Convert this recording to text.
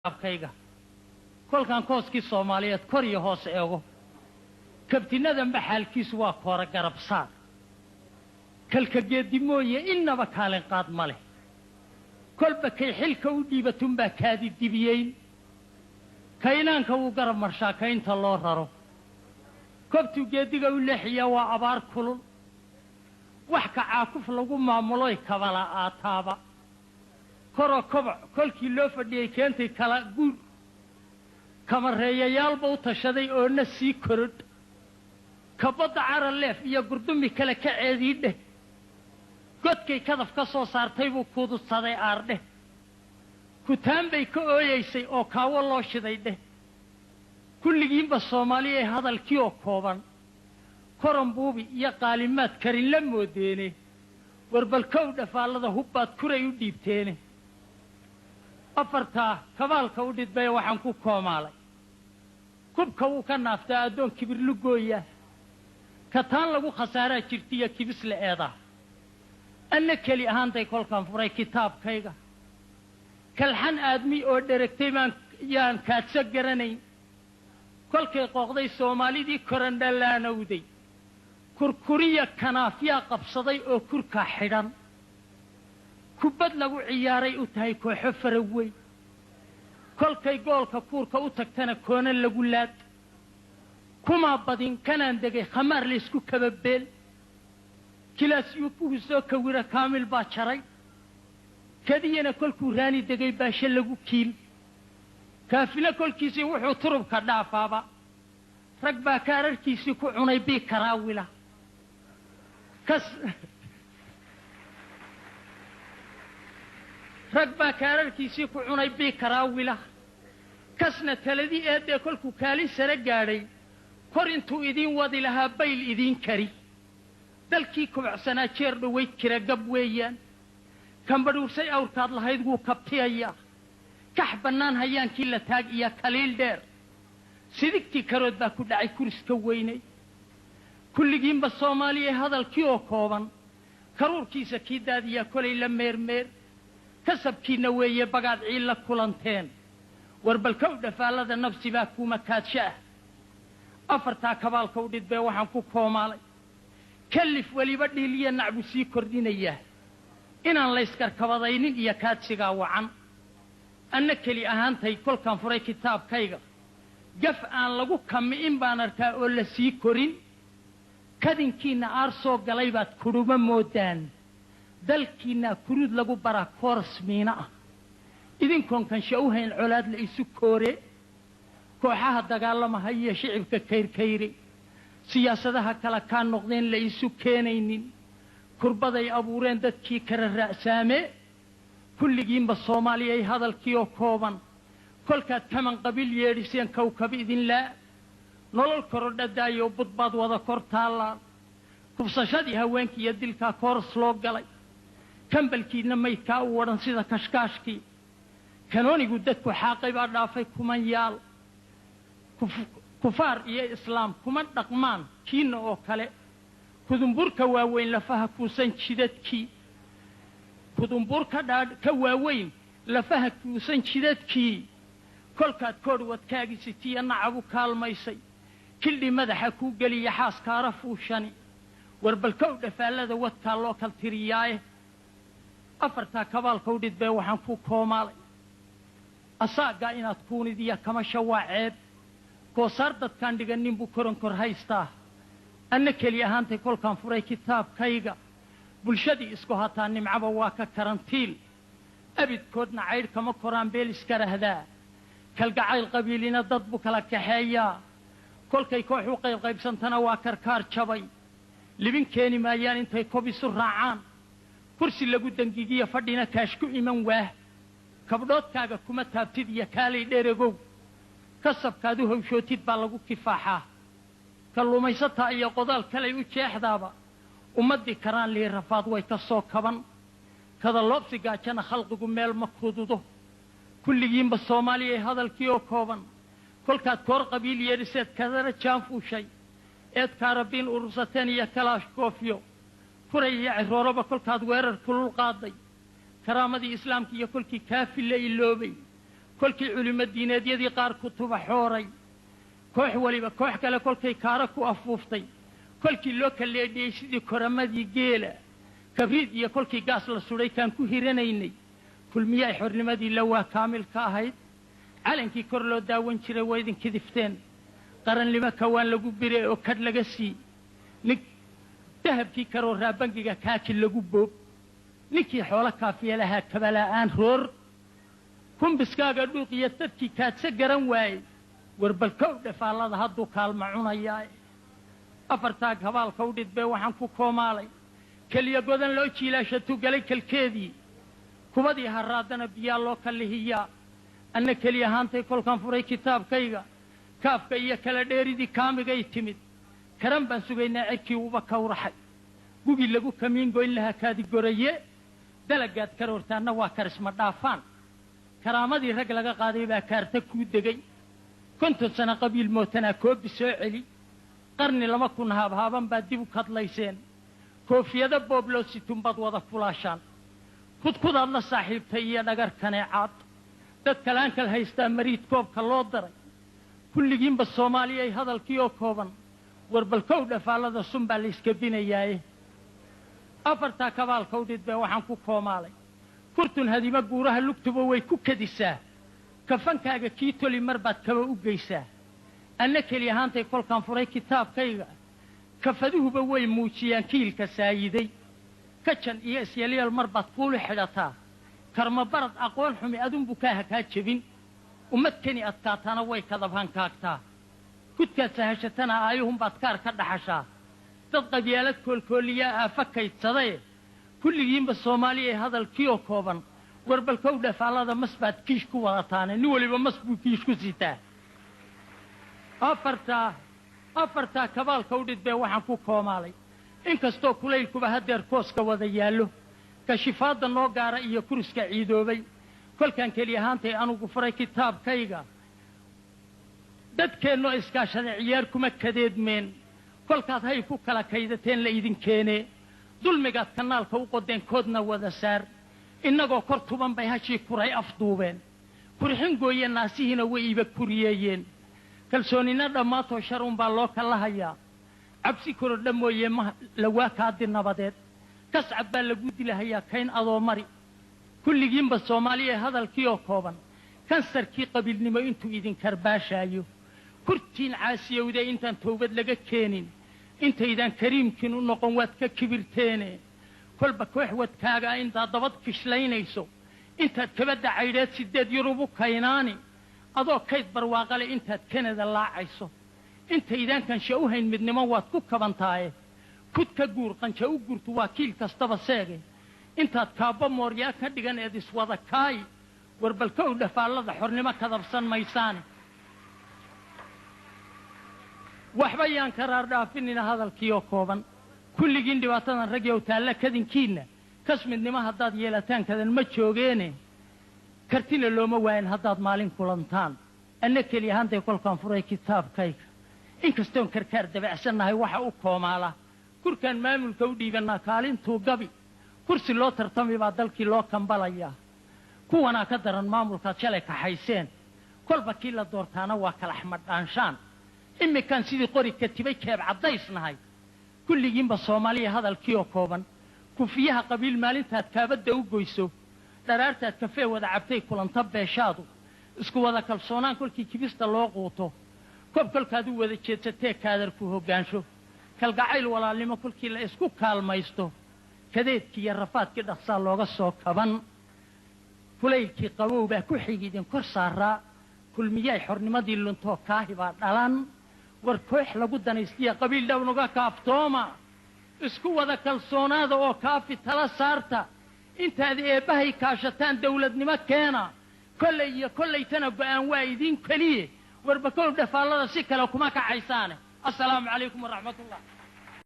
abkayga kolkan kooskii Soomaaliyeed kor iyo hoos eego kabtinadan baxalkiisu waa koora garabsaar kalka geedimooye inaba kaalin qaad male kolba kay xilka u dhiibatun baa kaadi dibiyeen kaynaanka uu garab marshaakaynta loo raro kobtu geediga u leexiya waa abaar kulul wax ka caakuf lagu maamuloy kabala aataaba koro kobac kolkii loo fadhiyay keentay kala guud kamareeyayaalba u tashaday oo na sii korodh kabada caraleef iyo gurdumi kale ka ceediidhe godkay kadaf ka soo saartay buu kuudsaday aardhe kutaan bay ka ooyeysay oo kaawo loo shiday dheh kulligiinba Soomaaliyeed hadalkii oo kooban koran buubi iyo qaalimaad karin la moodeene warbalkow dhafaalada hubbaad kuray u dhiibteene afarta kabaalka u dhidbay waxaan ku koomaalay kubka uu ka naaftaa adoon kibir lugooya kataan lagu khasaaraa jirtiya kibis la eeda anna kali ahaantay kolkan furay kitaabkayga kalxan aadmi oo dheregtay maan yaan kaadsa garanayn kolkay qooqday Soomaalidii korandhalaanowday kurkuriya kanaafiya qabsaday oo kurka xidhan kubad lagu ciyaaray u tahay kooxo faraway kolkay goolka kuurka u tagtana koona lagu laad kuma badin kanaan degay khamaar la isku kababeel kilaas uu soo kawira kaamil baa jaray kadiyana kolkuu raani degay baasha lagu kiil kaafila kolkiisii wuxuu turubka dhaafaaba rag baa kaararkiisii ku cunay bii karaawila rag baa kaararkiisii ku cunay bii karaawila kasna taladii eedee kolkuu kaalin sare gaadhay kor intuu idiin wadi lahaa bayl idiin kari dalkii kubacsanaa jeer dhaweyd kira gab weeyaan kambadhuursay awrkaad lahayd wuu kabtiyayaa kax bannaan hayaankii la taag iyo kaliil dheer sidigtii karood baa ku dhacay kuriska weynay kulligiinba Soomaaliyeed hadalkii oo kooban karuurkiisa kii daadiyaa kolay la meermeer kasabkiina weeye bagaad ciil la kulanteen warbalkow dhafaalada nafsi baa kuma kaadsha afarta kabaalka u dhidbay waxaan ku koomaalay kalif waliba dhiiliya nacbu sii kordhinaya inaan la iskarkabadaynin iyo kaadsiga wacan anna kali ahaantay kolkan furay kitaabkayga gaf aan lagu kamiin baan arkaa oo la sii korin kadinkiina aar soo galay baad kuduma moodaan dalkiina kurud lagu bara korsmiina idinkoon kan shawhayn colaad la isu koore kooxaha dagaalama haye shicibka kayrkayri siyaasadaha kala ka noqdeen la isu keenaynin kurbaday abuureen dadkii kara raacsaame kulligiinba Soomaaliyeed hadalkii oo kooban kolka taman qabiil yeedhiseen kawkab idin la nolol korodhadaayo budbad wada kortaala kubsashadii haweenkii iyo dilka koors loo galay kambalkiina maydka u waran sida kashkaashkii kanoonigu dadku xaaqay baa dhaafay kuman yaal kufaar iyo islaam kuma dhaqmaan kiina oo kale kudumburka waaweyn lafaha kuusan jidadkii kudumburka ka waaweyn lafaha kuusan jidadkii kolkaad koodwadkaagi sitiya nacabu kaalmaysay kildhi madaxa ku galiya xaaskaara fuushani warbalkow dhafaalada wadkaa loo kal tiriyaaye afarta kabaalka u dhidbay waxaan ku koomaalay asaaga inaad kuunidiya kama shawaaceed koosaar dadkaan dhiganin buu koronkor haystaa anna keli ahaantay kolkaan furay kitaabkayga bulshadii isku hataa nimcaba waa ka karantiil abidkoodna caydh kama koraan beel iska rahdaa kalgacayl qabiilina dad buu kala kaxeeyaa kolkay koox u qaybsantana waa karkaar jabay libin keeni maayaan intay kob isu raacaan kursi lagu dangigiya fadhina kaash ku iman waah kabdhoodkaaga kuma taabtid iyo kaalay dheregow kasabkaad u hawshootid baa lagu kifaaxaa kalluumaysataa iyo qodaal kalay u jeexdaaba ummadii karaan lii rafaad way ka soo kaban kada loobsi gaajana khalqigu meel ma kududo kulligiinba Soomaaliyeed hadalkii oo kooban kolkaad koor qabiil yeedhiseed kadara jaanfuushay eed kaarabiin urursateen iyo kalaash koofiyo furay iyo cirooraba kolkaad weerar kulul qaaday karaamadii islaamka iyo kolkii kaafil la iloobay kolkii culimo diineedyadii qaar kutuba xooray koox waliba koox kale kolkay kaara ku afuuftay kolkii loo kaleedhiyey sidii koramadii geela kabriid iyo kolkii gaas la sudhay kaan ku hiranaynay kulmiye ay xornimadii la waa kaamil ka ahayd calankii kor loo daawan jiray waa idin kidifteen qarannimo kawaan lagu biray oo kadh laga sii nin dahabkii karoo raabangiga kaaki lagu boob ninkii xoolo kaafiya lahaa kabala'aan roor kumbiskaaga dhuuq iyo dadkii kaadsa garan waayey warbalkow dhafaallada hadduu kaalma cunayaa afartaa gabaalka u dhidbee waxaan ku koomaalay keliya godan loo jiilaashatuu galay kalkeedii kubadii harraadana biyaa loo kallihiyaa anna keli ahaantay kolkaan furay kitaabkayga kaafka iyo kala dheeridii kaamigay timid karan baan sugaynaa cirkii uba kawraxay gugii lagu kamiin goyn lahaa kaadigoraye dalagaad karoortaanna waa karisma dhaafaan karaamadii rag laga qaaday baa kaarta kuu degay 50 sano qabiil mootanaa koobi soo celi qarni 2000 haabhaaban baad dib u kadlayseen koofiyada booblow situmbad wada fulaashaan kudkudaad la saaxiibtay iyo dhagar kaneecaad dad kalaankal haystaa mariid koobka loo daray kulligiinba Soomaaliya ay hadalkii oo kooban warbalkow dhafaallada sunbaa la iska binayaaye afartaa kabaalka u dhidbee waxaan ku koomaalay kurtun hadima guuraha lugtuba way ku kadisaa kafankaaga kii toli mar baad kaba u geysaa anna keli ahaantay kolkaan furay kitaabkayga kafaduhuba way muujiyaan kiilka saayiday kajan iyo isyelyeel mar baad kuulu xidhataa karma barad aqoon xumi adunbu kaa hakaa jebin ummadkani adkaatana way kadabhan kaagtaa kudkaad sahashatana aayuhunbaad kaar ka dhaxashaa dad qabyaalad koolkooliyaa aafa kaydsaday kulligiinba Soomaaliya ay hadalkii oo kooban warbalkow dhafaallada mas baad kiish ku wadataane nin waliba mas buu kiish ku sitaa afartaa kabaalka u dhidbee waxaan ku koomaalay inkastoo kulaylkuba hadeer kooska wada yaallo kashifaadda noo gaara iyo kuriska ciidoobay kolkaan keli ahaantay anugu furay kitaabkayga dadkeennoo iskaashada ciyaar kuma kadeedmeen kolkaad hay ku kala kaydateen la idin keenee dulmigaad kanaalka u qodeen koodna wada saar innagoo kor tuban bay hashii kuray afduubeen kurixin gooye naasihiina way iba kuriyeeyeen kalsoonina dhammaatoo shar unbaa loo kala hayaa cabsi korodha mooye ma lawaa kaadi nabadeed kascab baa lagu dilahayaa kayn adoo mari kulligiinba Soomaaliya hadalkii oo kooban kansarkii qabiilnimo intuu idin karbaashaayo kurtiin caasiyowda intaan toobad laga keenin intaydan kariimkiin u noqon waad ka kibirteene kolba koox wadkaaga intaad dabad kishlaynayso intaad kabadda caydheed 8 yurubu kaynaani adoo kayd barwaaqale intaad Kanada laacayso intaydan kansha u hayn midnimo waad ku kabantaaye kudka guur qancha u gurtu waa kiil kastaba seege intaad kaaba mooryaa ka dhigan eed iswada kaay warbalkow dhafaallada xornimo kadabsan maysaan waxba yaan karaar dhaafinina hadalkii oo kooban kulligiin dhibaatadan rag yow taalla kadinkiina kasmidnimo haddaad yeelataan kadan ma joogeene kartina looma waayin haddaad maalin kulantaan anna keli ahaantay kolkaan furay kitaabkayga inkastoon karkaar dabacsannahay waxa u koomaala kurkaan maamulka u dhiibannaa kaalintuu gabi kursi loo tartami baa dalkii loo kambalayaa kuwanaa ka daran maamulkaad shalay kaxayseen kolba kii la doortaana waa kala xmadhaanshaan immikaan sidii qori katibay keeb caddaysnahay kulligiinba Soomaaliya hadalkii oo kooban kufiyaha qabiil maalintaad kaabadda u goyso dharaartaad kafee wada cabtay kulanta beeshaadu isku wada kalsoonaan kolkii kibista loo quuto kolkaad u wada jeedsatee kaadar ku hoggaansho kalgacayl walaalnimo kolkii la isku kaalmaysto kadeedkii iyo rafaadkii dhaqsaa looga soo kaban kulaylkii qabow baa ku xigidin kor saaraa kulmiyay xornimadii luntoo kaahibaa dhalan war koox lagu danaystiya qabiil dhawnuga kaaftooma isku wada kalsoonaada oo kaafi tala saarta intaad eebbahay kaashataan dawladnimo keena kollaytana go'aan waa idin keliye warbakow dhafaallada si kale kuma kacaysaane assalaamu calaykum waraxmatullah